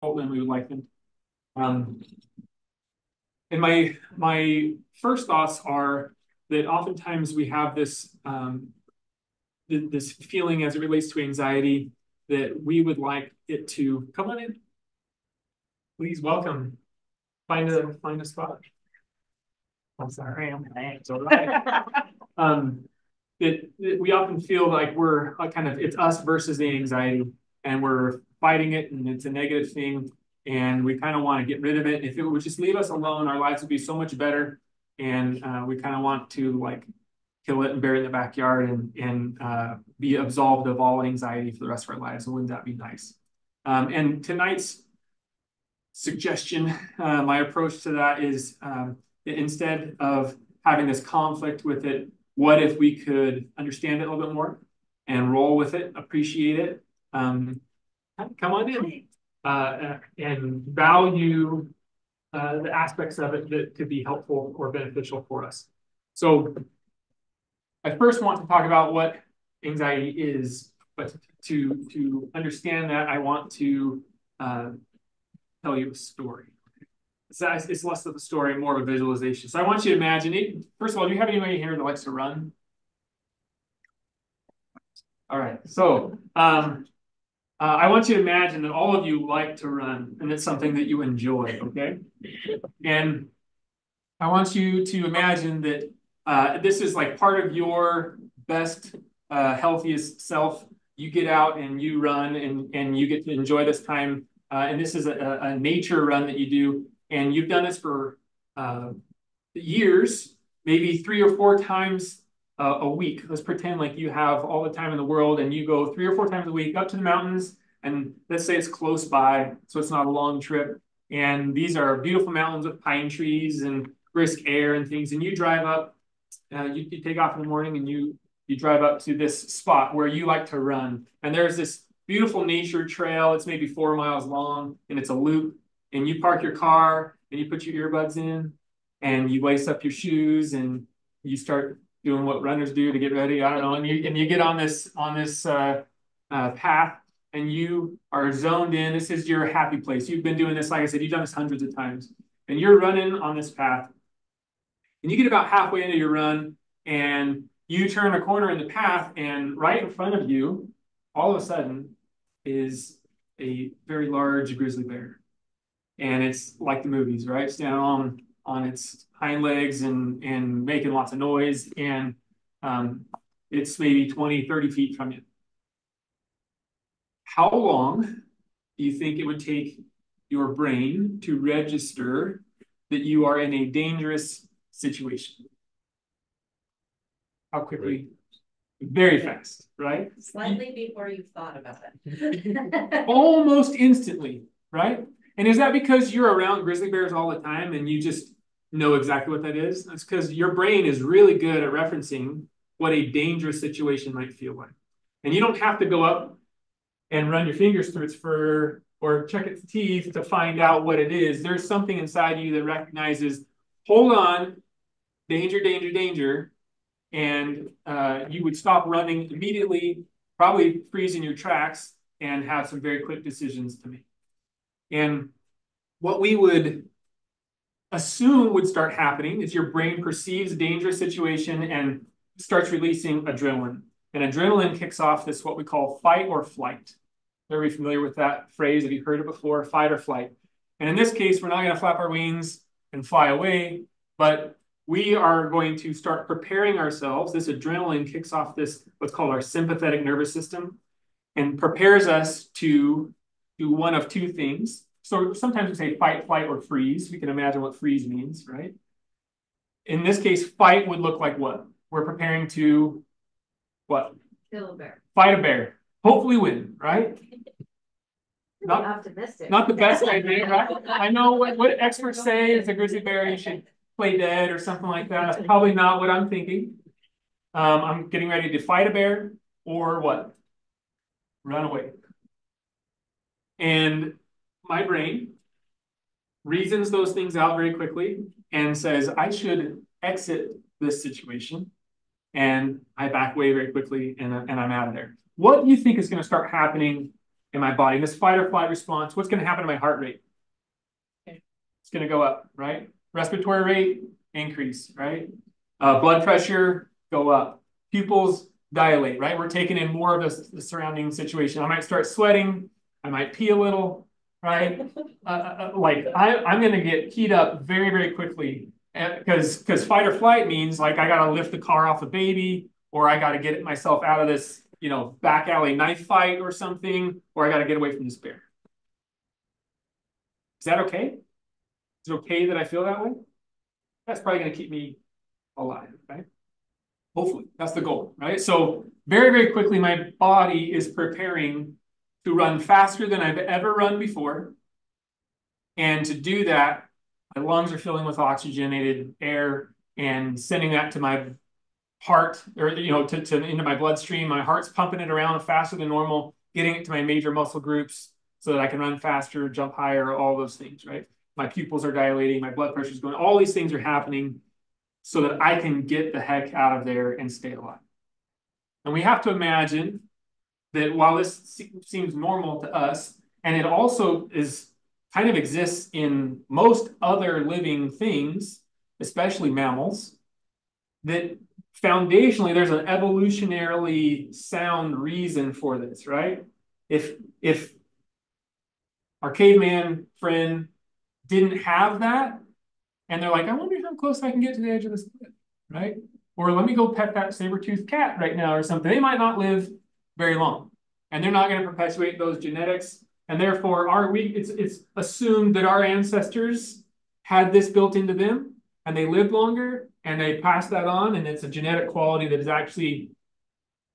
Colton, we would like them. Um, and my first thoughts are that oftentimes we have this this feeling as it relates to anxiety that we would like it to come on in. Please welcome. Find a spot. I'm sorry, it's all right. We often feel like we're kind of it's us versus the anxiety, and we're fighting it, and it's a negative thing, and we kind of want to get rid of it. If it would just leave us alone, our lives would be so much better, and we kind of want to like kill it and bury it in the backyard and be absolved of all anxiety for the rest of our lives. And wouldn't that be nice? And tonight's suggestion, my approach to that is instead of having this conflict with it, what if we could understand it a little bit more and roll with it, appreciate it, come on in, and value the aspects of it that could be helpful or beneficial for us. So I first want to talk about what anxiety is, but to understand that, I want to tell you a story. It's less of a story, more of a visualization. So I want you to imagine it. First of all, do you have anybody here that likes to run? All right. So I want you to imagine that all of you like to run, and it's something that you enjoy. Okay. And I want you to imagine that this is like part of your best, healthiest self. You get out and you run, and you get to enjoy this time. And this is a nature run that you do. And you've done this for years, maybe 3 or 4 times a week. Let's pretend like you have all the time in the world and you go 3 or 4 times a week up to the mountains. And let's say it's close by, so it's not a long trip. And these are beautiful mountains with pine trees and brisk air and things. And you drive up, you take off in the morning and you drive up to this spot where you like to run. And there's this beautiful nature trail. It's maybe 4 miles long and it's a loop. And you park your car and you put your earbuds in and you lace up your shoes and you start doing what runners do to get ready. I don't know. And you get on this path and you are zoned in. This is your happy place. You've been doing this, like I said, you've done this hundreds of times. And you're running on this path. And you get about halfway into your run and you turn a corner in the path, and right in front of you, all of a sudden, is a very large grizzly bear. And it's like the movies, right? Standing on its hind legs and making lots of noise. And it's maybe 20, 30 feet from you. How long do you think it would take your brain to register that you are in a dangerous situation? How quickly? Very fast, right? Slightly before you thought about it. Almost instantly, right? And is that because you're around grizzly bears all the time and you just know exactly what that is? That's because your brain is really good at referencing what a dangerous situation might feel like. And you don't have to go up and run your fingers through its fur or check its teeth to find out what it is. There's something inside you that recognizes, hold on, danger, danger, danger. And you would stop running immediately, probably freeze in your tracks and have some very quick decisions to make. And what we would assume would start happening is your brain perceives a dangerous situation and starts releasing adrenaline. And adrenaline kicks off this what we call fight or flight. Are we familiar with that phrase? Have you heard it before? Fight or flight. And in this case, we're not going to flap our wings and fly away, but we are going to start preparing ourselves. This adrenaline kicks off this, what's called our sympathetic nervous system, and prepares us to do one of 2 things. So sometimes we say fight, flight, or freeze. We can imagine what freeze means, right? In this case, fight would look like what? We're preparing to what? Kill a bear. Fight a bear. Hopefully win, right? Not optimistic. Not the best idea, right? I know what experts say is a grizzly bear, you should play dead or something like that. That's probably not what I'm thinking. I'm getting ready to fight a bear or what? Run away. And my brain reasons those things out very quickly and says, I should exit this situation. And I back away very quickly and I'm out of there. What do you think is going to start happening in my body. This fight or flight response, what's going to happen to my heart rate? Okay. It's going to go up, right? Respiratory rate, increase, right? Blood pressure, go up. Pupils dilate, right? We're taking in more of the surrounding situation. I might start sweating. I might pee a little, right? I'm going to get keyed up very, very quickly because fight or flight means like I got to lift the car off a baby, or I got to get myself out of this, back alley knife fight or something, or I got to get away from this bear. Is that okay? Is it okay that I feel that way? That's probably going to keep me alive, right? Hopefully, that's the goal, right? So very, very quickly, my body is preparing to run faster than I've ever run before. And to do that, my lungs are filling with oxygenated air and sending that to my heart, or into my bloodstream. My heart's pumping it around faster than normal, getting it to my major muscle groups so that I can run faster, jump higher, all those things, right? My pupils are dilating, my blood pressure's going, all these things are happening so that I can get the heck out of there and stay alive. And we have to imagine that while this seems normal to us, and it also kind of exists in most other living things, especially mammals, that foundationally there's an evolutionarily sound reason for this, right? If our caveman friend didn't have that, and they're like, I wonder how close I can get to the edge of this cliff, right? Or let me go pet that saber-toothed cat right now or something. They might not live very long, and they're not going to perpetuate those genetics. And therefore, it's assumed that our ancestors had this built into them, and they lived longer, and they passed that on, and it's a genetic quality that is actually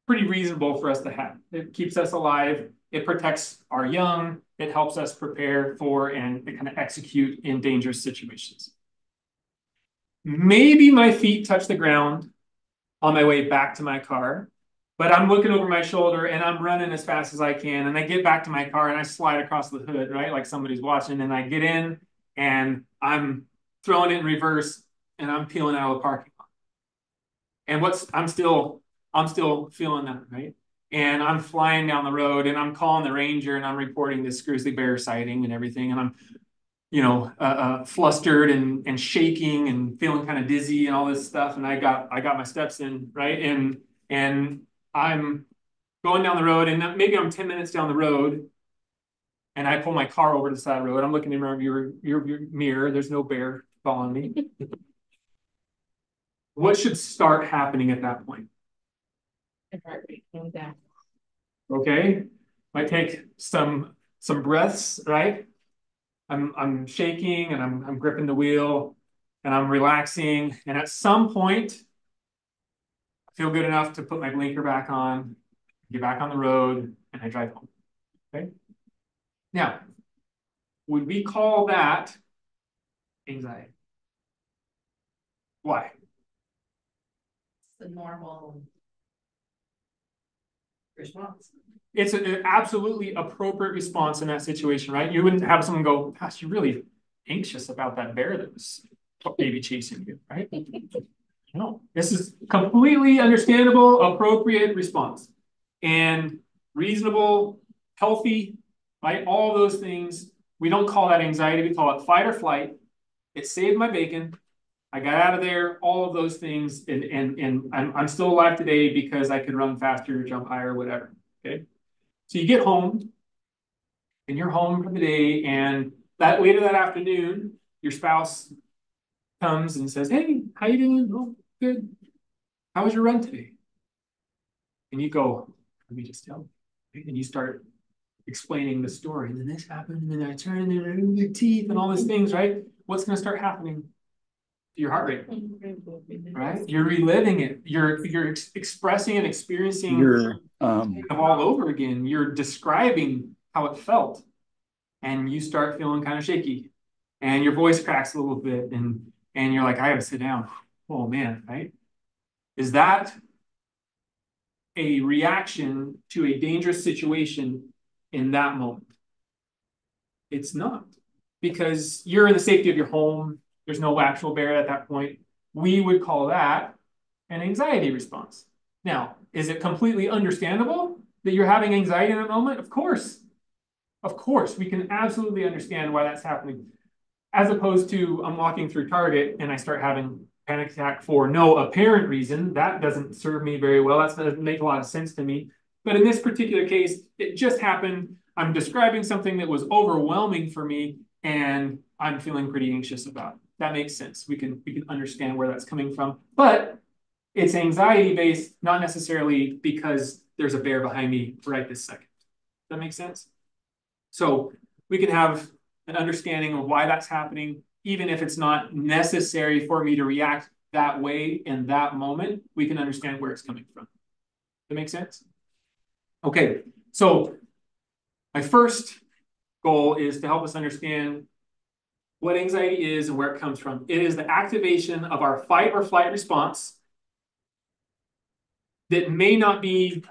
pretty reasonable for us to have. It keeps us alive. It protects our young. It helps us prepare for and kind of execute in dangerous situations. Maybe my feet touch the ground on my way back to my car, but I'm looking over my shoulder and I'm running as fast as I can. And I get back to my car and I slide across the hood, right? Like somebody's watching. And I get in and I'm throwing it in reverse and I'm peeling out of the parking lot. And I'm still feeling that, right? And I'm flying down the road and I'm calling the ranger and I'm reporting this grizzly bear sighting and everything. And I'm flustered and shaking and feeling kind of dizzy and all this stuff. And I got my steps in, right? And I'm going down the road and maybe I'm 10 minutes down the road and I pull my car over to the side of the road. I'm looking in my rear mirror. There's no bear following me. What should start happening at that point? Okay. Might take some breaths, right? I'm shaking and I'm gripping the wheel and I'm relaxing. And at some point, I feel good enough to put my blinker back on, get back on the road, and I drive home. Okay. Now, would we call that anxiety? Why? It's the normal response. It's an absolutely appropriate response in that situation, right? You wouldn't have someone go, gosh, you're really anxious about that bear that was maybe chasing you, right? No, this is completely understandable, appropriate response. And reasonable, healthy, right? All those things. We don't call that anxiety. We call it fight or flight. It saved my bacon. I got out of there, all of those things. And I'm still alive today because I could run faster, jump higher, whatever, okay? So you get home and you're home for the day, and later that afternoon, your spouse comes and says, hey, how you doing? Oh, good. How was your run today? And you go, let me just tell you. And you start explaining the story. And then this happened, and then I turned and the teeth and all these things, right? What's going to start happening to your heart rate? Right? You're reliving it. You're expressing and experiencing all over again. You're describing how it felt. And you start feeling kind of shaky. And your voice cracks a little bit. And you're like, I gotta sit down. Oh man, right? Is that a reaction to a dangerous situation in that moment? It's not, because you're in the safety of your home. There's no actual bear at that point. We would call that an anxiety response. Now, is it completely understandable that you're having anxiety in that moment? Of course. Of course, we can absolutely understand why that's happening. As opposed to I'm walking through Target and I start having panic attack for no apparent reason. That doesn't serve me very well. That doesn't make a lot of sense to me. But in this particular case, it just happened. I'm describing something that was overwhelming for me, and I'm feeling pretty anxious about it. That makes sense. We can understand where that's coming from. But it's anxiety based, not necessarily because there's a bear behind me right this second. Does that make sense? So we can have an understanding of why that's happening, even if it's not necessary for me to react that way in that moment. We can understand where it's coming from. Does that make sense? Okay, so my first goal is to help us understand what anxiety is and where it comes from. It is the activation of our fight or flight response that may not be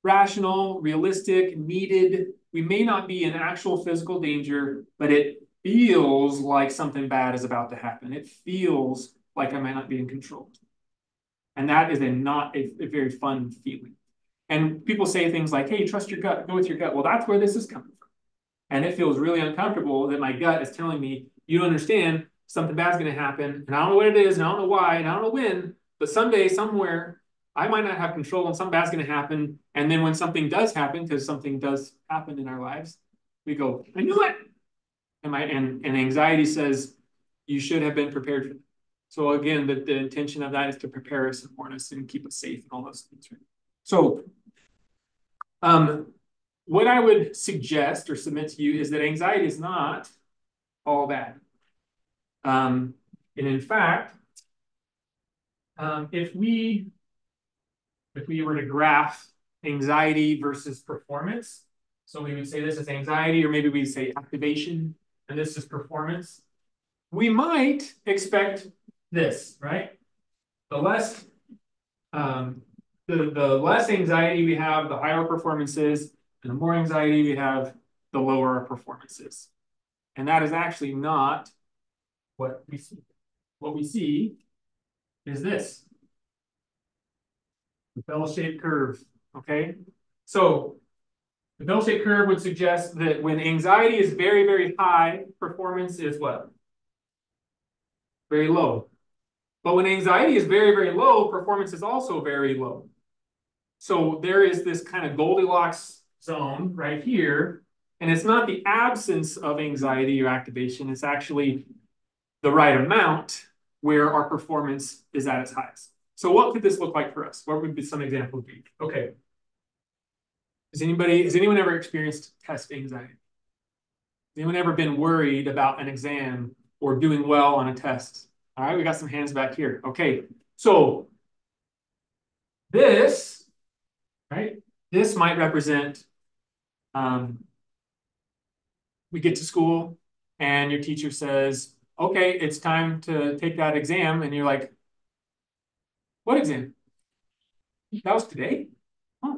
rational, realistic, needed. We may not be in actual physical danger, but it feels like something bad is about to happen. It feels like I might not be in control. And that is not a very fun feeling. And people say things like, hey, trust your gut, go with your gut. Well, that's where this is coming from. And it feels really uncomfortable that my gut is telling me, you don't understand, something bad's going to happen. And I don't know what it is, and I don't know why, and I don't know when, but someday, somewhere, I might not have control and something bad's going to happen. And then when something does happen, because something does happen in our lives, we go, I knew it. And anxiety says, you should have been prepared for that. So again, the intention of that is to prepare us and warn us and keep us safe and all those things. Right? So what I would suggest or submit to you is that anxiety is not all bad. And in fact, if we were to graph anxiety versus performance, so we would say this is anxiety, or maybe we'd say activation, and this is performance, we might expect this, right? The less the less anxiety we have, the higher our performance is, and the more anxiety we have, the lower our performance is. And that is actually not what we see. What we see is this. The bell-shaped curve, okay? So the bell-shaped curve would suggest that when anxiety is very, very high, performance is what? Very low. But when anxiety is very, very low, performance is also very low. So there is this kind of Goldilocks zone right here, and it's not the absence of anxiety or activation, it's actually the right amount where our performance is at its highest. So what could this look like for us? What would be some examples be? Okay. Has anyone ever experienced test anxiety? Has anyone ever been worried about an exam or doing well on a test? All right, we got some hands back here. Okay, so this, right? This might represent, we get to school and your teacher says, okay, it's time to take that exam. And you're like, what exam? That was today? Huh.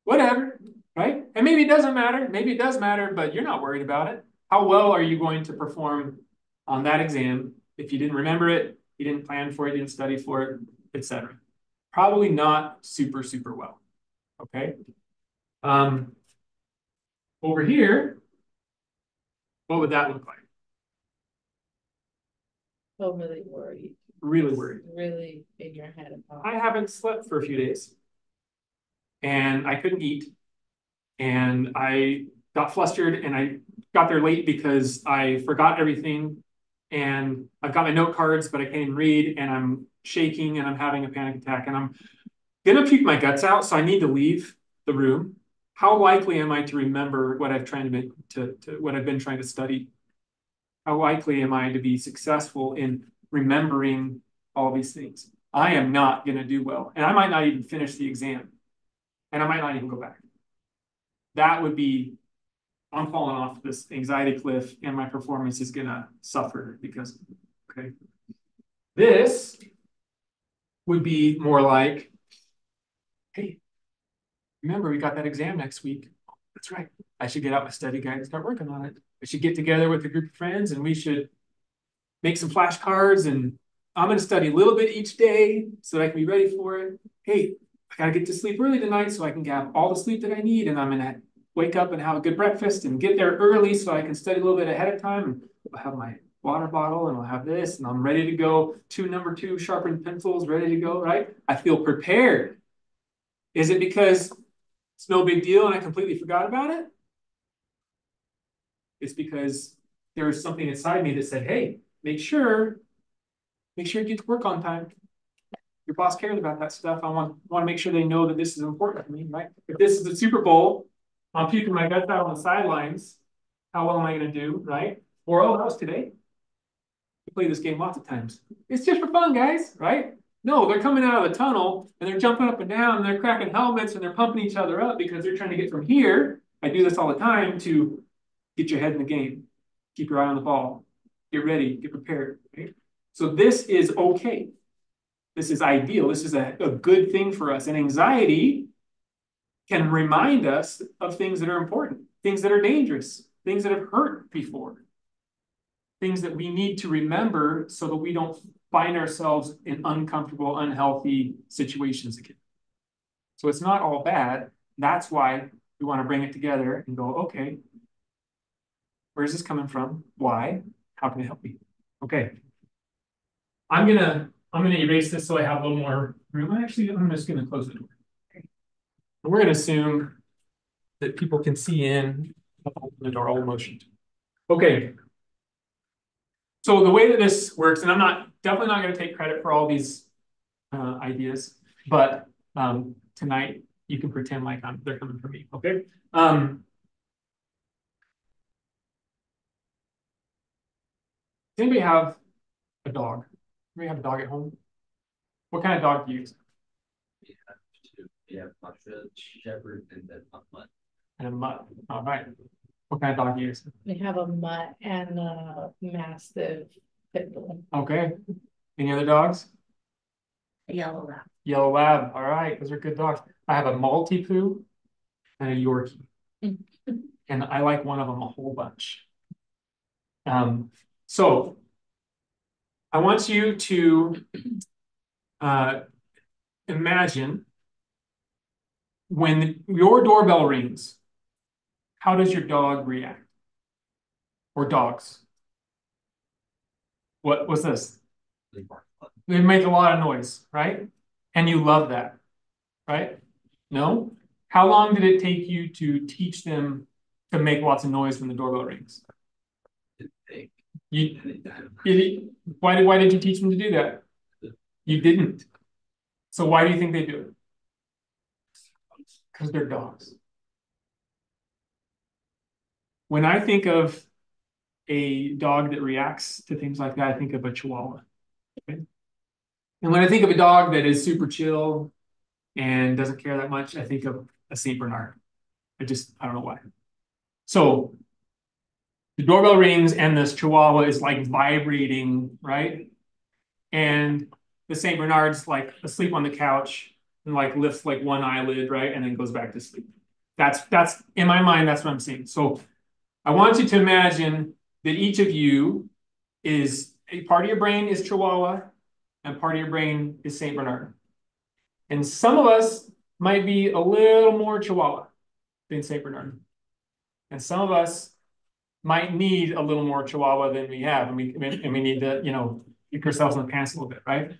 Whatever, right? And maybe it doesn't matter. Maybe it does matter, but you're not worried about it. How well are you going to perform on that exam if you didn't remember it, you didn't plan for it, you didn't study for it, etc.? Probably not super, super well, okay? Over here, what would that look like? Overly worried. Really worried. Really in your head about. I haven't slept for a few days. And I couldn't eat. And I got flustered and I got there late because I forgot everything. And I've got my note cards, but I can't even read. And I'm shaking and I'm having a panic attack. And I'm gonna puke my guts out. So I need to leave the room. How likely am I to remember what I've what I've been trying to study? How likely am I to be successful in remembering all these things? I am not going to do well. And I might not even finish the exam. And I might not even go back. That would be, I'm falling off this anxiety cliff and my performance is going to suffer because, okay. This would be more like, hey, remember we got that exam next week. That's right. I should get out my study guide and start working on it. I should get together with a group of friends and we should make some flashcards and I'm going to study a little bit each day so that I can be ready for it. Hey, I got to get to sleep early tonight so I can have all the sleep that I need and I'm going to wake up and have a good breakfast and get there early so I can study a little bit ahead of time. And I'll have my water bottle and I'll have this and I'm ready to go. Number two sharpened pencils, ready to go, right? I feel prepared. Is it because it's no big deal and I completely forgot about it? It's because there was something inside me that said, hey, make sure you get to work on time. Your boss cares about that stuff. I want to make sure they know that this is important to me, right? If this is the Super Bowl, I'm puking my guts out on the sidelines. How well am I going to do, right? Or, oh, that was today. We play this game lots of times. It's just for fun, guys, right? No, they're coming out of the tunnel and they're jumping up and down and they're cracking helmets and they're pumping each other up because they're trying to get from here. I do this all the time to get your head in the game, keep your eye on the ball, get ready, get prepared. Right? So this is okay. This is ideal. This is a good thing for us. And anxiety can remind us of things that are important, things that are dangerous, things that have hurt before, things that we need to remember so that we don't find ourselves in uncomfortable, unhealthy situations again. So it's not all bad. That's why we want to bring it together and go, okay, where's this coming from? Why? How can it help me? Okay. I'm gonna erase this so I have a little more room. Actually, I'm just gonna close the door. And we're gonna assume that people can see in the door all motioned. Okay. So the way that this works, and I'm definitely not gonna take credit for all these ideas, but tonight you can pretend like they're coming from me. Okay. Does anybody have a dog? Anybody have a dog at home? What kind of dog do you use? We have two. We have a shepherd and then a mutt. And a mutt. All right. What kind of dog do you use? We have a mutt and a mastiff pit bull. Okay. Any other dogs? A yellow lab. Yellow lab. All right. Those are good dogs. I have a Maltipoo and a Yorkie. And I like one of them a whole bunch. So I want you to imagine when your doorbell rings, how does your dog react? Or dogs? What's this? They make a lot of noise, right? And you love that, right? No? How long did it take you to teach them to make lots of noise when the doorbell rings? Why did you teach them to do that? You didn't. So why do you think they do it? Because they're dogs. When I think of a dog that reacts to things like that, I think of a Chihuahua. Okay? And when I think of a dog that is super chill and doesn't care that much, I think of a Saint Bernard. I don't know why. So the doorbell rings and this Chihuahua is like vibrating, right? And the Saint Bernard's like asleep on the couch and like lifts like one eyelid, right? And then goes back to sleep. That's in my mind, that's what I'm saying. So I want you to imagine that each of you is a part of your brain is Chihuahua and part of your brain is Saint Bernard. And some of us might be a little more Chihuahua than Saint Bernard. And some of us might need a little more Chihuahua than we have. And we need to, kick ourselves in the pants a little bit, right?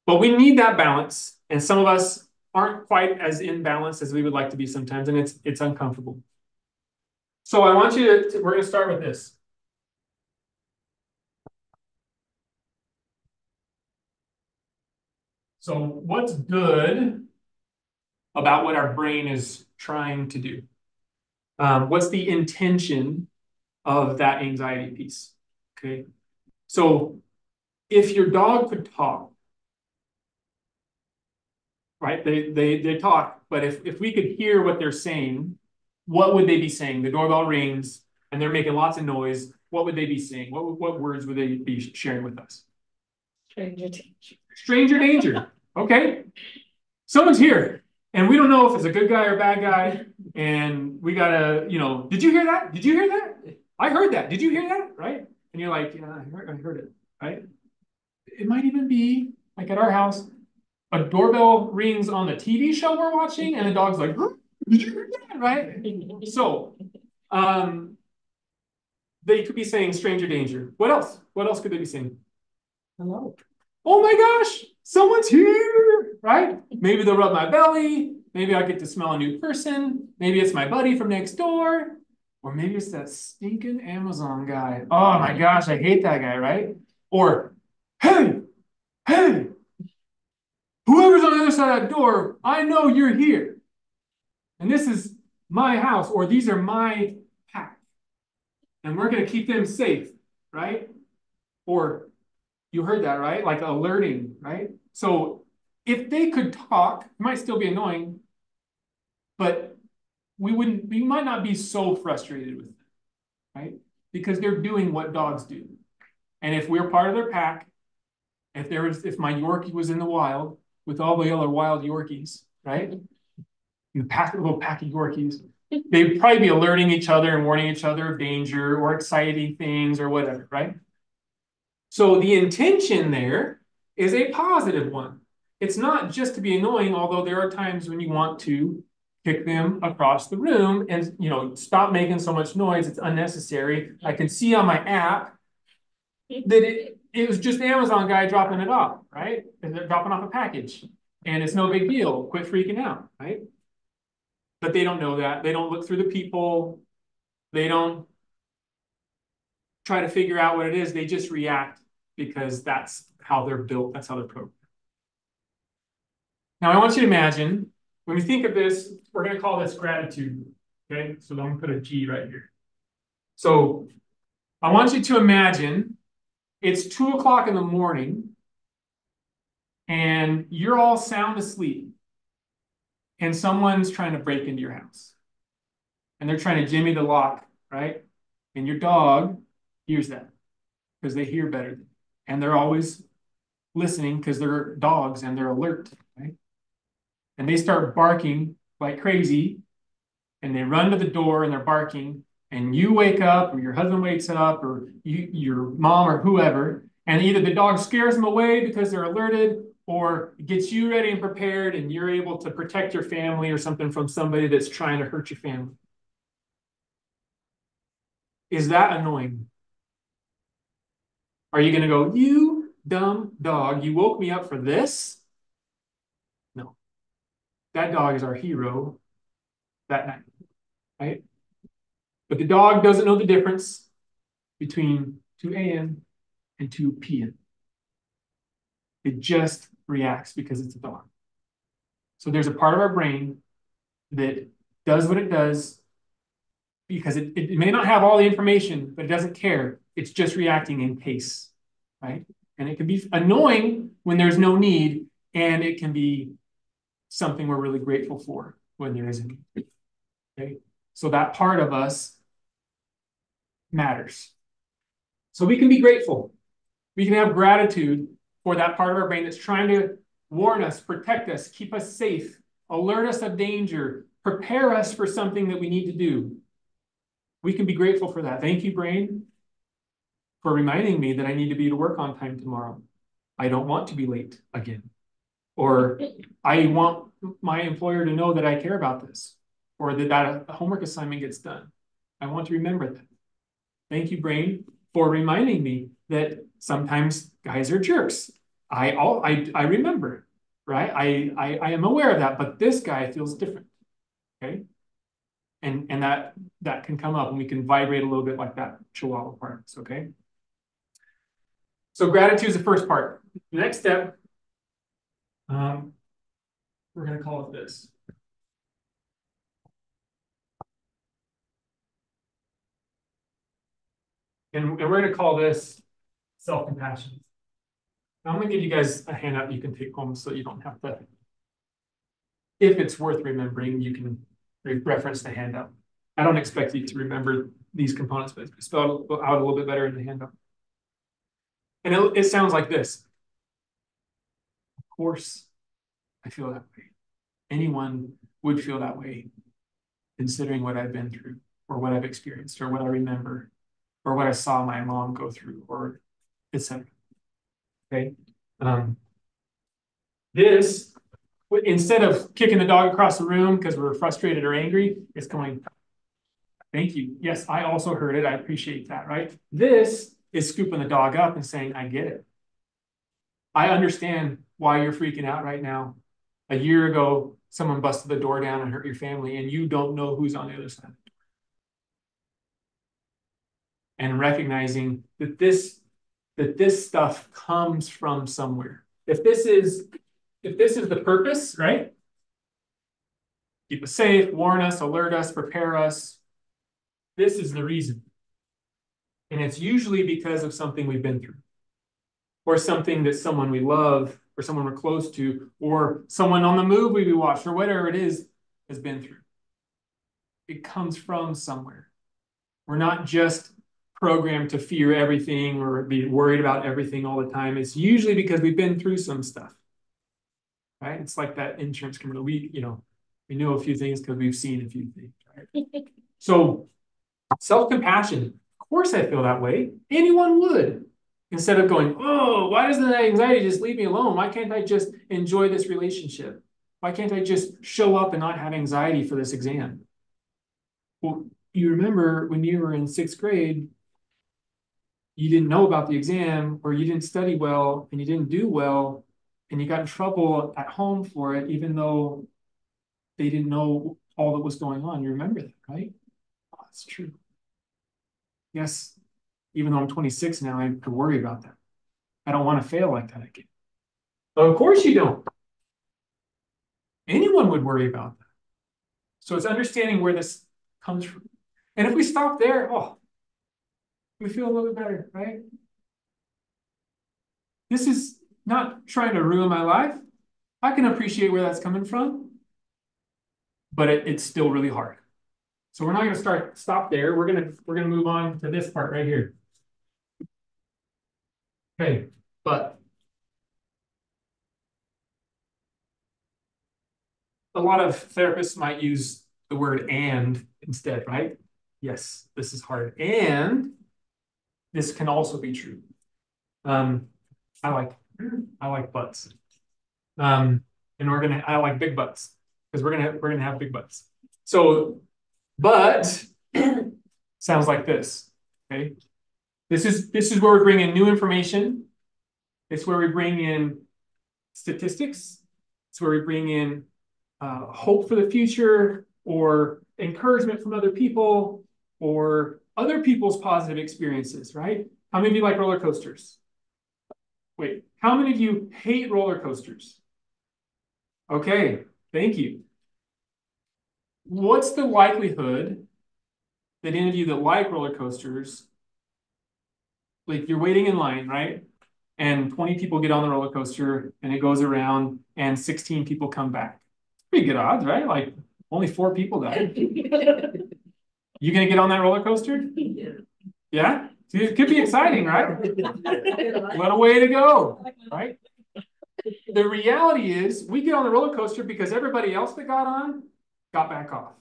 But we need that balance. And some of us aren't quite as in balance as we would like to be sometimes. And it's uncomfortable. So I want you we're going to start with this. So what's good about what our brain is trying to do? What's the intention of that anxiety piece? Okay. So if your dog could talk, right? They talk, but if we could hear what they're saying, what would they be saying? The doorbell rings and they're making lots of noise. What would they be saying? What words would they be sharing with us? Stranger danger. Stranger danger. Okay. Someone's here and we don't know if it's a good guy or a bad guy. And we gotta, did you hear that? Did you hear that? I heard that. Did you hear that? Right? And you're like, yeah, I heard it. Right? It might even be like at our house, a doorbell rings on the TV show we're watching, and the dog's like, right? So, they could be saying stranger danger. What else? What else could they be saying? Hello. Oh my gosh, someone's here, right? Maybe they'll rub my belly. Maybe I get to smell a new person. Maybe it's my buddy from next door. Or maybe it's that stinking Amazon guy. Oh my gosh, I hate that guy, right? Or, hey, hey, whoever's on the other side of that door, I know you're here. And this is my house, or these are my pack. And we're going to keep them safe, right? Or you heard that, right? Like alerting, right? So if they could talk, it might still be annoying, but we might not be so frustrated with them, right? Because they're doing what dogs do. And if we're part of their pack, if my Yorkie was in the wild with all the other wild Yorkies, right? The little pack of Yorkies, they'd probably be alerting each other and warning each other of danger or exciting things or whatever, right? So the intention there is a positive one. It's not just to be annoying, although there are times when you want to kick them across the room and stop making so much noise. It's unnecessary. I can see on my app that it was just the Amazon guy dropping it off, right? And they're dropping off a package. And it's no big deal. Quit freaking out, right? But they don't know that. They don't look through the people. They don't try to figure out what it is. They just react because that's how they're built. That's how they're programmed. Now, I want you to imagine, when we think of this, we're going to call this gratitude. Okay, so I'm going to put a G right here. So I want you to imagine it's 2 o'clock in the morning and you're all sound asleep and someone's trying to break into your house and they're trying to jimmy the lock, right? And your dog hears that because they hear better. And they're always listening because they're dogs and they're alert, right? And they start barking like crazy and they run to the door and they're barking and you wake up or your husband wakes up or your mom or whoever, and either the dog scares them away because they're alerted or gets you ready and prepared and you're able to protect your family or something from somebody that's trying to hurt your family. Is that annoying? Are you going to go, you dumb dog, you woke me up for this? No. That dog is our hero that night, right? But the dog doesn't know the difference between 2 a.m. and 2 p.m. It just reacts because it's a dog. So there's a part of our brain that does what it does because it may not have all the information, but it doesn't care. It's just reacting in case, right? And it can be annoying when there's no need, and it can be something we're really grateful for when there isn't. Okay? So that part of us matters. So we can be grateful. We can have gratitude for that part of our brain that's trying to warn us, protect us, keep us safe, alert us of danger, prepare us for something that we need to do. We can be grateful for that. Thank you, brain, for reminding me that I need to be to work on time tomorrow. I don't want to be late again. Or I want my employer to know that I care about this, or that a homework assignment gets done. I want to remember that. Thank you, brain, for reminding me that sometimes guys are jerks. I remember, right? I am aware of that, but this guy feels different. Okay. And that can come up and we can vibrate a little bit like that Chihuahua parts, okay? So gratitude is the first part. The next step, we're going to call it this. And we're going to call this self-compassion. Now I'm going to give you guys a handout you can take home so you don't have to, if it's worth remembering, you can reference the handout. I don't expect you to remember these components, but it's spelled out a little bit better in the handout. And it sounds like this. Of course, I feel that way. Anyone would feel that way, considering what I've been through, or what I've experienced, or what I remember, or what I saw my mom go through, or etc. Okay. This instead of kicking the dog across the room because we're frustrated or angry, it's going, thank you. Yes, I also heard it. I appreciate that, right? This is scooping the dog up and saying, I get it. I understand why you're freaking out right now. A year ago, someone busted the door down and hurt your family, and you don't know who's on the other side. And recognizing that this stuff comes from somewhere. If this is the purpose, right? Keep us safe, warn us, alert us, prepare us. This is the reason. And it's usually because of something we've been through, or something that someone we love, or someone we're close to, or someone on the movie we watched, or whatever it is, has been through. It comes from somewhere. We're not just programmed to fear everything or be worried about everything all the time. It's usually because we've been through some stuff, right? It's like that insurance commercial. We know a few things because we've seen a few things, right? So self-compassion, of course I feel that way. Anyone would. Instead of going, oh, why doesn't that anxiety just leave me alone? Why can't I just enjoy this relationship? Why can't I just show up and not have anxiety for this exam? Well, you remember when you were in 6th grade, you didn't know about the exam, or you didn't study well and you didn't do well, and you got in trouble at home for it, even though they didn't know all that was going on. You remember that, right? Oh, that's true. Yes, even though I'm 26 now, I worry about that. I don't want to fail like that again. Of course you don't. Anyone would worry about that. So it's understanding where this comes from. And if we stop there, oh, we feel a little bit better, right? This is not trying to ruin my life. I can appreciate where that's coming from, but it's still really hard. So we're not going to stop there. We're gonna move on to this part right here. Okay, but a lot of therapists might use the word "and" instead, right? Yes, this is hard, and this can also be true. I like butts. And I like big butts because we're gonna have big butts. So, but sounds like this. Okay, this is where we bring in new information. It's where we bring in statistics. It's where we bring in hope for the future, or encouragement from other people, or other people's positive experiences, right? How many of you like roller coasters? Wait, how many of you hate roller coasters? Okay, thank you. What's the likelihood that any of you that like roller coasters, like you're waiting in line, right? And 20 people get on the roller coaster and it goes around and 16 people come back. Pretty good odds, right? Like only 4 people die. You gonna get on that roller coaster? Yeah? See, it could be exciting, right? What a way to go, right? The reality is we get on the roller coaster because everybody else that got on got back off,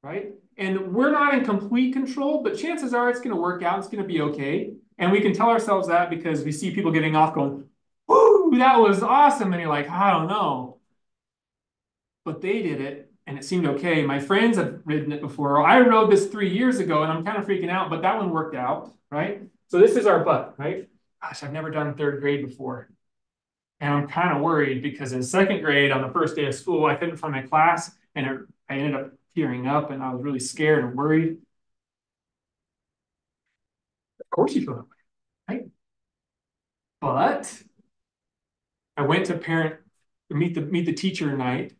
right? And we're not in complete control, but chances are it's going to work out. It's going to be okay. And we can tell ourselves that because we see people getting off going, whoo, that was awesome. And you're like, I don't know. But they did it and it seemed okay. My friends have ridden it before. I rode this 3 years ago and I'm kind of freaking out, but that one worked out, right? So this is our butt, right? Gosh, I've never done 3rd grade before. And I'm kind of worried because in 2nd grade, on the first day of school, I couldn't find my class and I ended up tearing up and I was really scared and worried. Of course you feel that way, right? But I went to meet the teacher night,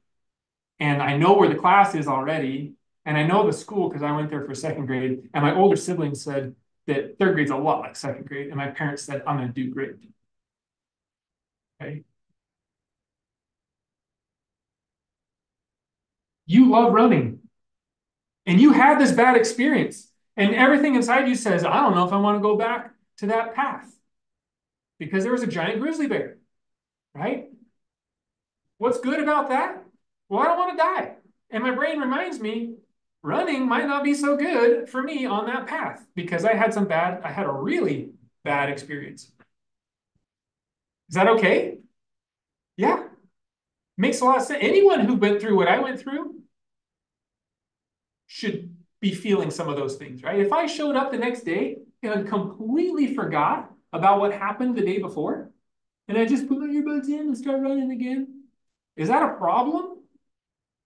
and I know where the class is already, and I know the school because I went there for 2nd grade. And my older siblings said that 3rd grade's a lot like 2nd grade, and my parents said I'm going to do great. Okay. You love running, and you had this bad experience, and everything inside you says, I don't know if I want to go back to that path because there was a giant grizzly bear, right? What's good about that? Well, I don't want to die. And my brain reminds me, running might not be so good for me on that path because I had a really bad experience. Is that okay? Yeah. Makes a lot of sense. Anyone who went through what I went through should be feeling some of those things, right? If I showed up the next day and completely forgot about what happened the day before, and I just put my earbuds in and start running again, is that a problem?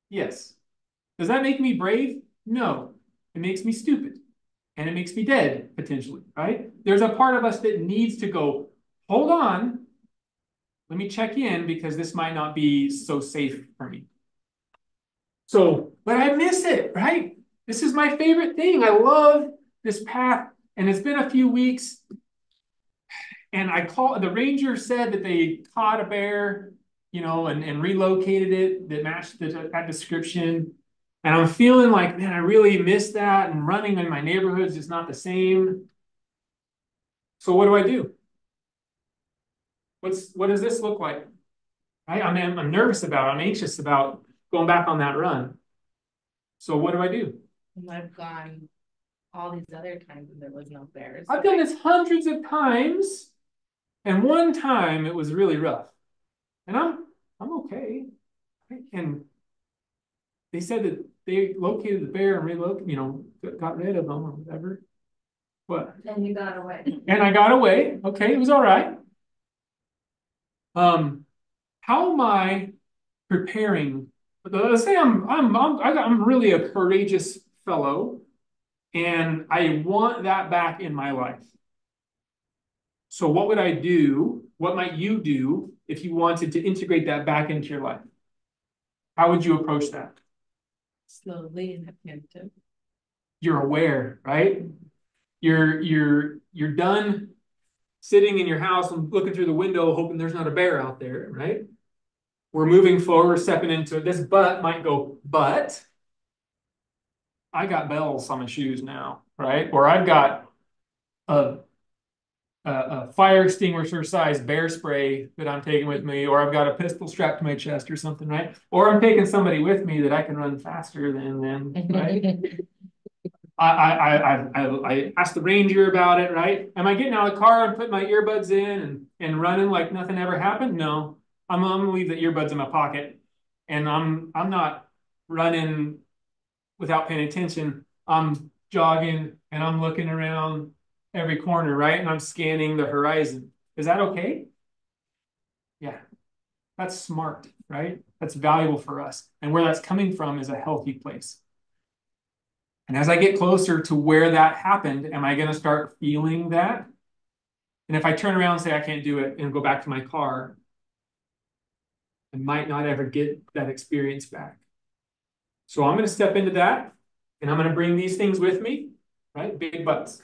Yes. Does that make me brave? No. It makes me stupid. And it makes me dead, potentially, right? There's a part of us that needs to go, hold on, let me check in because this might not be so safe for me. So, but I miss it, right? This is my favorite thing. I love this path. And it's been a few weeks. And the ranger said that they caught a bear, and relocated it that matched that description. And I'm feeling like, man, I really miss that. And running in my neighborhood is just not the same. So what do I do? What does this look like? I'm nervous about it. I'm anxious about going back on that run. So what do I do? I've gone all these other times and there was no bears. I've done this hundreds of times, and one time it was really rough. And I'm okay. And they said that they located the bear and got rid of them or whatever. What? And you got away. And I got away. Okay, it was all right. How am I preparing? Let's say I'm really a courageous fellow, and I want that back in my life. So what would I do? What might you do if you wanted to integrate that back into your life? How would you approach that? Slowly and attentive. You're aware, right? You're done sitting in your house and looking through the window, hoping there's not a bear out there, right? We're moving forward, stepping into it. This but might go, but I got bells on my shoes now, right? Or I've got a fire extinguisher size bear spray that I'm taking with me, or I've got a pistol strapped to my chest or something, right? Or I'm taking somebody with me that I can run faster than them, right? I asked the ranger about it, right? Am I getting out of the car and putting my earbuds in and running like nothing ever happened? No, I'm gonna leave the earbuds in my pocket, and I'm not running without paying attention. I'm jogging and I'm looking around every corner, right? And I'm scanning the horizon. Is that okay? Yeah, that's smart, right? That's valuable for us. And where that's coming from is a healthy place. And as I get closer to where that happened, am I going to start feeling that? And if I turn around and say I can't do it and go back to my car, I might not ever get that experience back. So I'm going to step into that, and I'm going to bring these things with me, right? Big butts.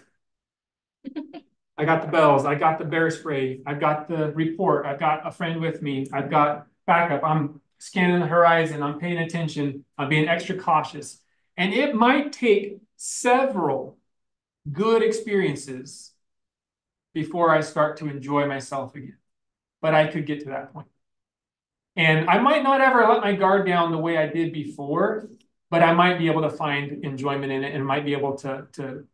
I got the bells. I got the bear spray. I've got the report. I've got a friend with me. I've got backup. I'm scanning the horizon. I'm paying attention. I'm being extra cautious. And it might take several good experiences before I start to enjoy myself again. But I could get to that point. And I might not ever let my guard down the way I did before, but I might be able to find enjoyment in it and might be able to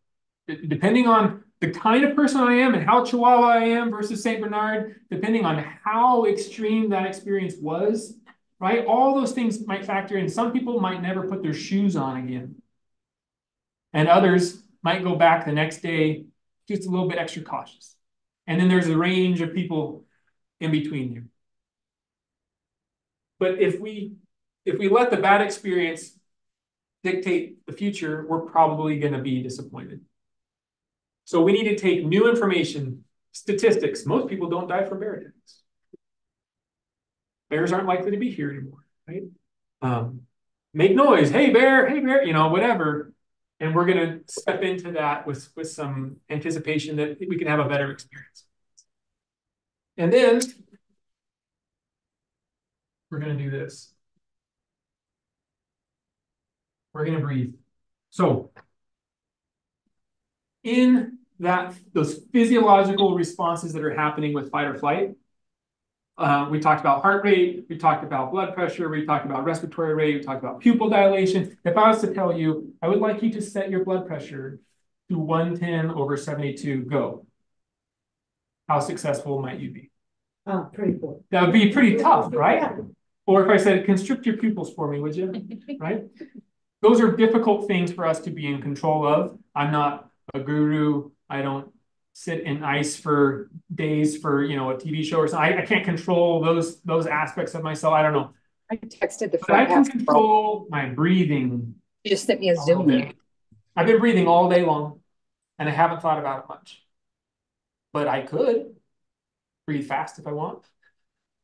depending on the kind of person I am and how Chihuahua I am versus St. Bernard, depending on how extreme that experience was, right? All those things might factor in. Some people might never put their shoes on again. And others might go back the next day just a little bit extra cautious. And then there's a range of people in between there. But if we let the bad experience dictate the future, we're probably going to be disappointed. So we need to take new information, statistics. Most people don't die from bear attacks. Bears aren't likely to be here anymore, right? Make noise, hey bear, whatever. And we're going to step into that with some anticipation that we can have a better experience. And then we're going to do this. We're going to breathe. So in those physiological responses that are happening with fight or flight, we talked about heart rate, we talked about blood pressure, we talked about respiratory rate, we talked about pupil dilation. If I was to tell you, I would like you to set your blood pressure to 110/72, go. How successful might you be? Oh, pretty cool. That would be pretty tough, right? Or if I said, constrict your pupils for me, would you? Right? Those are difficult things for us to be in control of. I'm not a guru. I don't sit in ice for days for, a TV show or something. I can't control those aspects of myself. I don't know. I texted the But I front can half. control my breathing She just sent me a a little Zoom bit. link. I've been breathing all day long and I haven't thought about it much. But I could breathe fast if I want,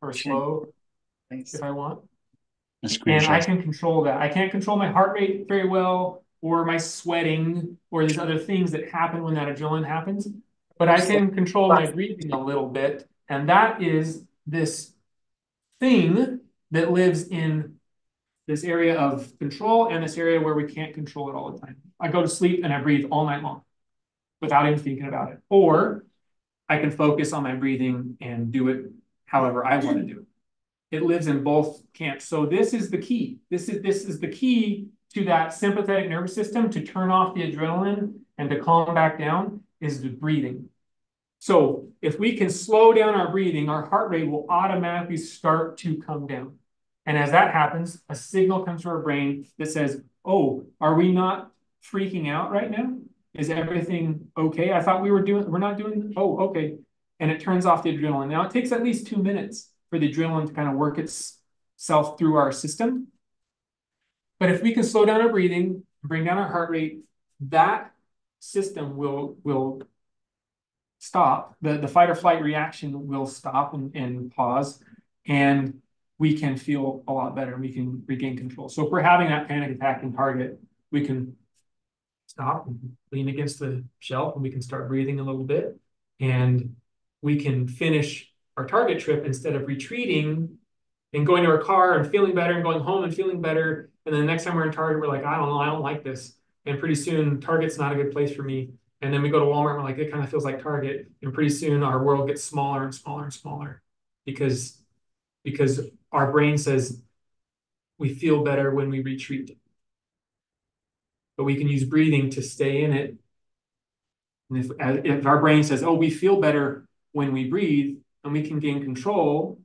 or slow Nice. if I want. A And I screenshot. can control that. I can't control my heart rate very well, or my sweating, or these other things that happen when that adrenaline happens. But I can control my breathing a little bit. And that is this thing that lives in this area of control and this area where we can't control it all the time. I go to sleep and I breathe all night long without even thinking about it. Or I can focus on my breathing and do it however I want to do it. It lives in both camps. So this is the key. This is the key to that sympathetic nervous system to turn off the adrenaline and to calm back down is the breathing. So if we can slow down our breathing, our heart rate will automatically start to come down. And as that happens, a signal comes to our brain that says, oh, are we not freaking out right now? Is everything okay? I thought we're not doing, oh, okay. And it turns off the adrenaline. Now it takes at least 2 minutes for the adrenaline to kind of work itself through our system. But if we can slow down our breathing, bring down our heart rate, that system will stop. The fight or flight reaction will stop and pause, and we can feel a lot better. We can regain control. So if we're having that panic attack in target, we can stop and lean against the shelf, and we can start breathing a little bit, and we can finish our target trip instead of retreating and going to our car and feeling better and going home and feeling better. And then the next time we're in Target, we're like, I don't know, I don't like this. And pretty soon Target's not a good place for me. And then we go to Walmart and we're like, it kind of feels like Target. And pretty soon our world gets smaller and smaller and smaller because our brain says we feel better when we retreat. But we can use breathing to stay in it. And if our brain says, oh, we feel better when we breathe, and we can gain control,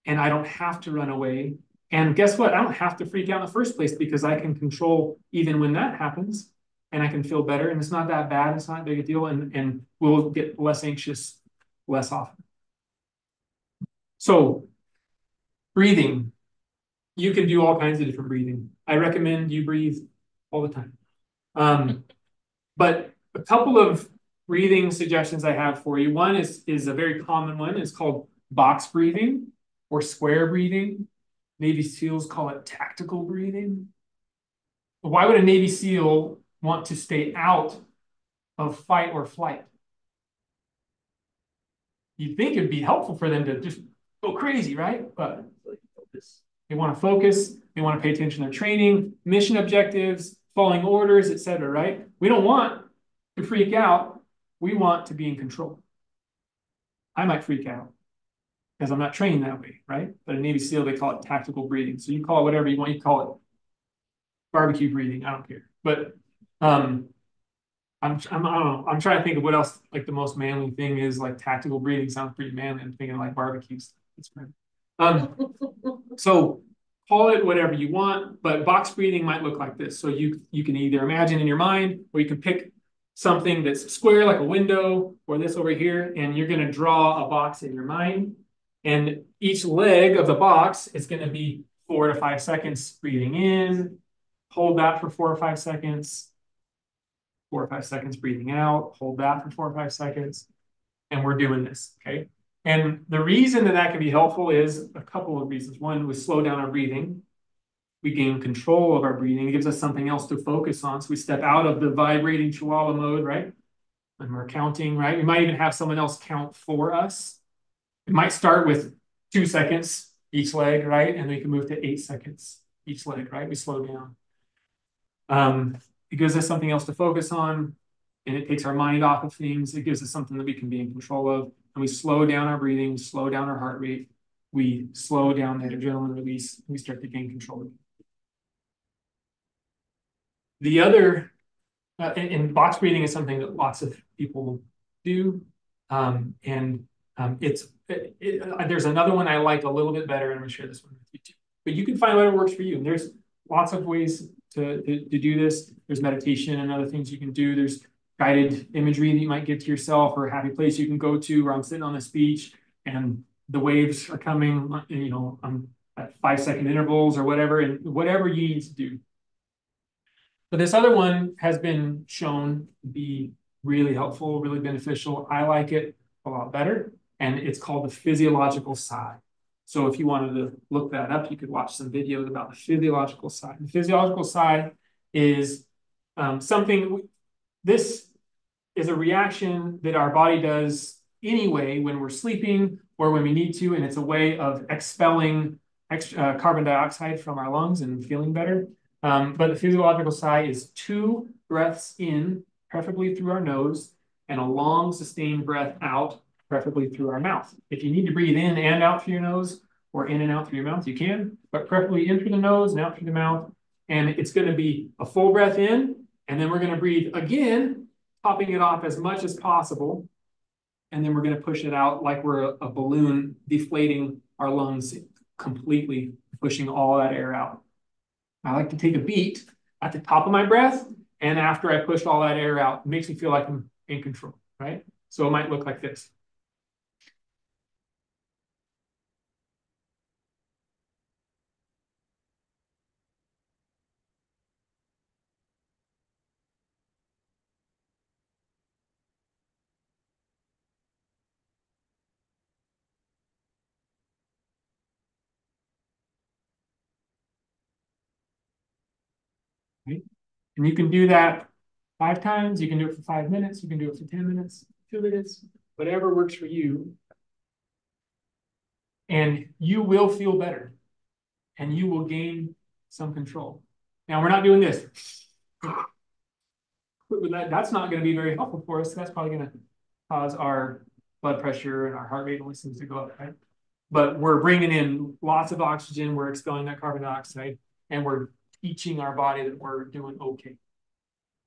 and I don't have to run away. And guess what? I don't have to freak out in the first place because I can control even when that happens, and I can feel better, and it's not that bad. It's not a big deal, and we'll get less anxious less often. So breathing, you can do all kinds of different breathing. I recommend you breathe all the time. But a couple of breathing suggestions I have for you. One is a very common one. It's called box breathing or square breathing. Navy SEALs call it tactical breathing. But why would a Navy SEAL want to stay out of fight or flight? You'd think it'd be helpful for them to just go crazy, right? But they want to focus. They want to pay attention to their training, mission objectives, following orders, etc. Right? We don't want to freak out. We want to be in control. I might freak out because I'm not trained that way, right? But a Navy SEAL, they call it tactical breathing. So you call it whatever you want. You call it barbecue breathing. I don't care. But I don't know. I'm trying to think of what else like the most manly thing is. Like tactical breathing sounds pretty manly. I'm thinking like barbecues. That's right. So call it whatever you want, but box breathing might look like this. So you can either imagine in your mind, or you can pick something that's square like a window, or this over here, and you're going to draw a box in your mind. And each leg of the box is going to be 4 to 5 seconds breathing in, hold that for 4 or 5 seconds, 4 or 5 seconds breathing out, hold that for 4 or 5 seconds. And we're doing this, okay? And the reason that can be helpful is a couple of reasons. One, we slow down our breathing. We gain control of our breathing. It gives us something else to focus on. So we step out of the vibrating chihuahua mode, right? And we're counting, right? We might even have someone else count for us. It might start with 2 seconds each leg, right? And we can move to 8 seconds each leg, right? We slow down. It gives us something else to focus on, and it takes our mind off of things. It gives us something that we can be in control of. And we slow down our breathing, slow down our heart rate. We slow down that adrenaline release. And we start to gain control. The other, and box breathing is something that lots of people do. And There's another one I like a little bit better, and I'm going to share this one with you too. But you can find whatever works for you. And there's lots of ways to do this. There's meditation and other things you can do. There's guided imagery that you might give to yourself, or a happy place you can go to where I'm sitting on this beach and the waves are coming, at 5-second intervals or whatever, and whatever you need to do. But this other one has been shown to be really helpful, really beneficial. I like it a lot better, and it's called the physiological sigh. So if you wanted to look that up, you could watch some videos about the physiological sigh. The physiological sigh is this is a reaction that our body does anyway when we're sleeping or when we need to, and it's a way of expelling carbon dioxide from our lungs and feeling better. But the physiological sigh is 2 breaths in, preferably through our nose, and a long sustained breath out, preferably through our mouth. If you need to breathe in and out through your nose or in and out through your mouth, you can, but preferably in through the nose and out through the mouth. And it's going to be a full breath in, and then we're going to breathe again, topping it off as much as possible. And then we're going to push it out like we're a balloon, deflating our lungs completely, pushing all that air out. I like to take a beat at the top of my breath, and after I push all that air out, it makes me feel like I'm in control, right? So it might look like this. Right? And you can do that 5 times. You can do it for 5 minutes. You can do it for 10 minutes, 2 minutes, whatever works for you. And you will feel better, and you will gain some control. Now, we're not doing this. That's not going to be very helpful for us. That's probably going to cause our blood pressure and our heart rate and those things to go up, right? But we're bringing in lots of oxygen. We're expelling that carbon dioxide, and we're teaching our body that we're doing okay.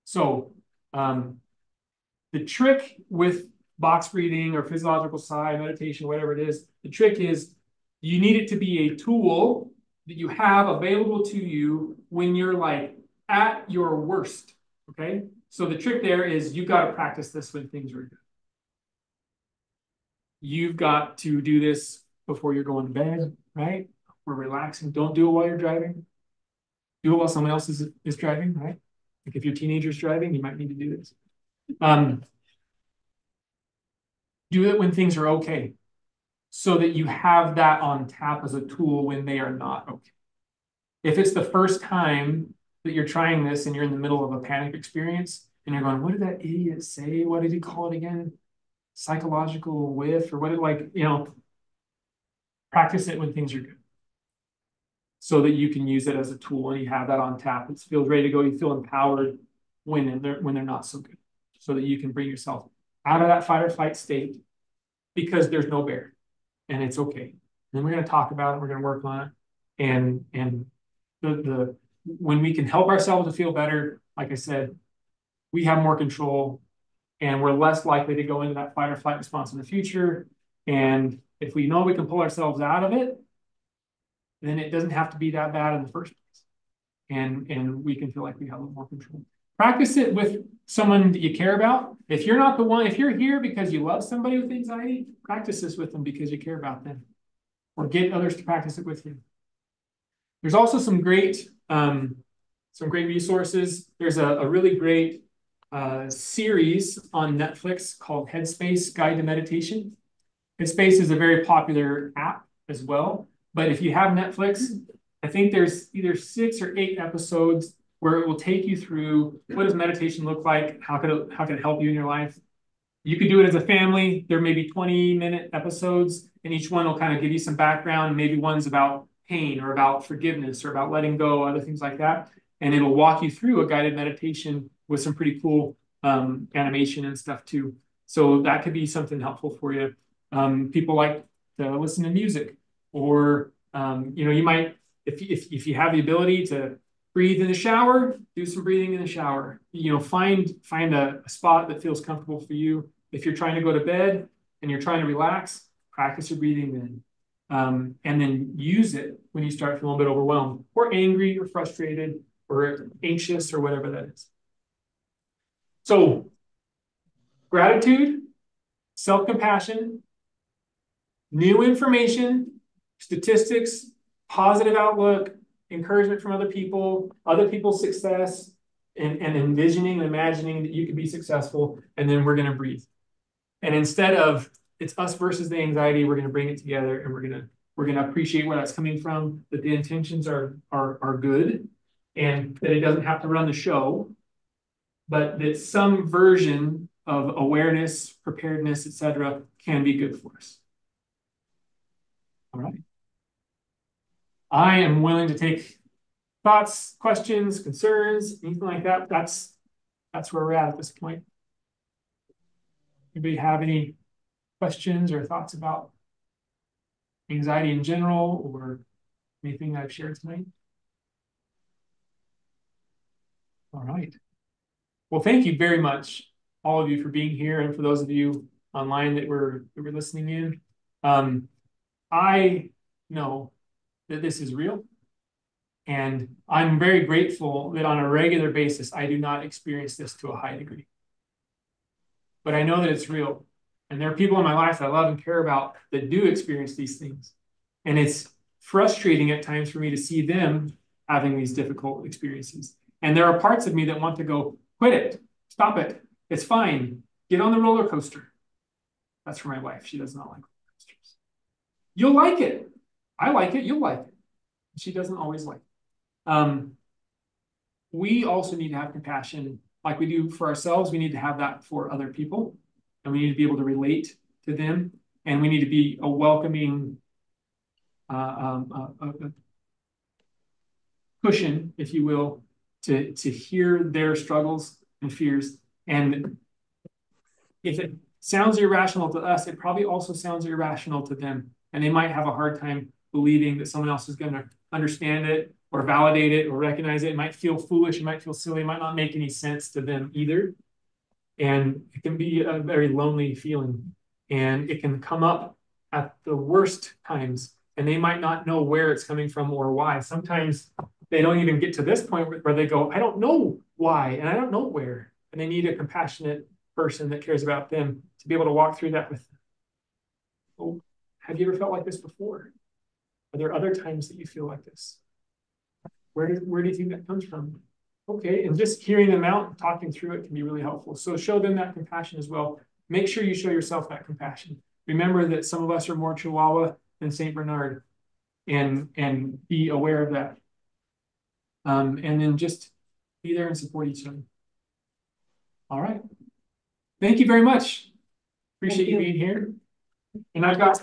So the trick with box breathing or physiological sigh, meditation, whatever it is, the trick is you need it to be a tool that you have available to you when you're like at your worst, okay? So the trick there is you've got to practice this when things are good. You've got to do this before you're going to bed, right? We're relaxing. Don't do it while you're driving. Do it while someone else is driving, right? Like if your teenager's driving, you might need to do this. Do it when things are okay, so that you have that on tap as a tool when they are not okay. If it's the first time that you're trying this and you're in the middle of a panic experience and you're going, what did that idiot say? What did he call it again? Psychological whiff, or what practice it when things are good, so that you can use it as a tool and you have that on tap. It feels ready to go. You feel empowered when they're not so good, so that you can bring yourself out of that fight or flight state, because there's no bear and it's okay. And then we're going to talk about it. We're going to work on it. And when we can help ourselves to feel better, like I said, we have more control and we're less likely to go into that fight or flight response in the future. And if we know we can pull ourselves out of it, then it doesn't have to be that bad in the first place. And we can feel like we have a little more control. Practice it with someone that you care about. If you're not the one, if you're here because you love somebody with anxiety, practice this with them because you care about them. Or get others to practice it with you. There's also some great resources. There's a really great series on Netflix called Headspace Guide to Meditation. Headspace is a very popular app as well. But if you have Netflix, I think there's either 6 or 8 episodes where it will take you through what does meditation look like, how can it help you in your life. You could do it as a family. There may be 20-minute episodes, and each one will kind of give you some background. Maybe one's about pain or about forgiveness or about letting go, other things like that. And it'll walk you through a guided meditation with some pretty cool animation and stuff too. So that could be something helpful for you. People like to listen to music, or you might, if you have the ability to breathe in the shower, do some breathing in the shower. Find a spot that feels comfortable for you. If you're trying to go to bed and you're trying to relax, practice your breathing then. And then use it when you start feeling a bit overwhelmed or angry or frustrated or anxious or whatever that is. So gratitude, self-compassion, new information, statistics, positive outlook, encouragement from other people's success, and envisioning and imagining that you could be successful. And then we're going to breathe. And instead of it's us versus the anxiety, we're going to bring it together, and we're going to appreciate where that's coming from, that the intentions are good, and that it doesn't have to run the show, but that some version of awareness, preparedness, etc., can be good for us. All right. I am willing to take thoughts, questions, concerns, anything like that. That's where we're at this point. Anybody have any questions or thoughts about anxiety in general or anything I've shared tonight? All right. Well, thank you very much, all of you, for being here, and for those of you online that were listening in. I know that this is real, and I'm very grateful that on a regular basis I do not experience this to a high degree. But I know that it's real, and there are people in my life that I love and care about that do experience these things, and it's frustrating at times for me to see them having these difficult experiences. And there are parts of me that want to go, quit it, stop it, it's fine, get on the roller coaster. That's for my wife. She does not like roller coasters. You'll like it. I like it. You'll like it. She doesn't always like it. We also need to have compassion like we do for ourselves. We need to have that for other people, and we need to be able to relate to them, and we need to be a welcoming cushion, if you will, to hear their struggles and fears. And if it sounds irrational to us, it probably also sounds irrational to them, and they might have a hard time believing that someone else is going to understand it or validate it or recognize it. It might feel foolish, it might feel silly, it might not make any sense to them either. And it can be a very lonely feeling, and it can come up at the worst times, and they might not know where it's coming from or why. Sometimes they don't even get to this point where they go, I don't know why, and I don't know where. And they need a compassionate person that cares about them to be able to walk through that with them. Oh, have you ever felt like this before? Are there other times that you feel like this? Where do you think that comes from? Okay, and just hearing them out, talking through it can be really helpful. So show them that compassion as well. Make sure you show yourself that compassion. Remember that some of us are more Chihuahua than St. Bernard, and be aware of that. And then just be there and support each other. All right. Thank you very much. Appreciate you being here. And I've got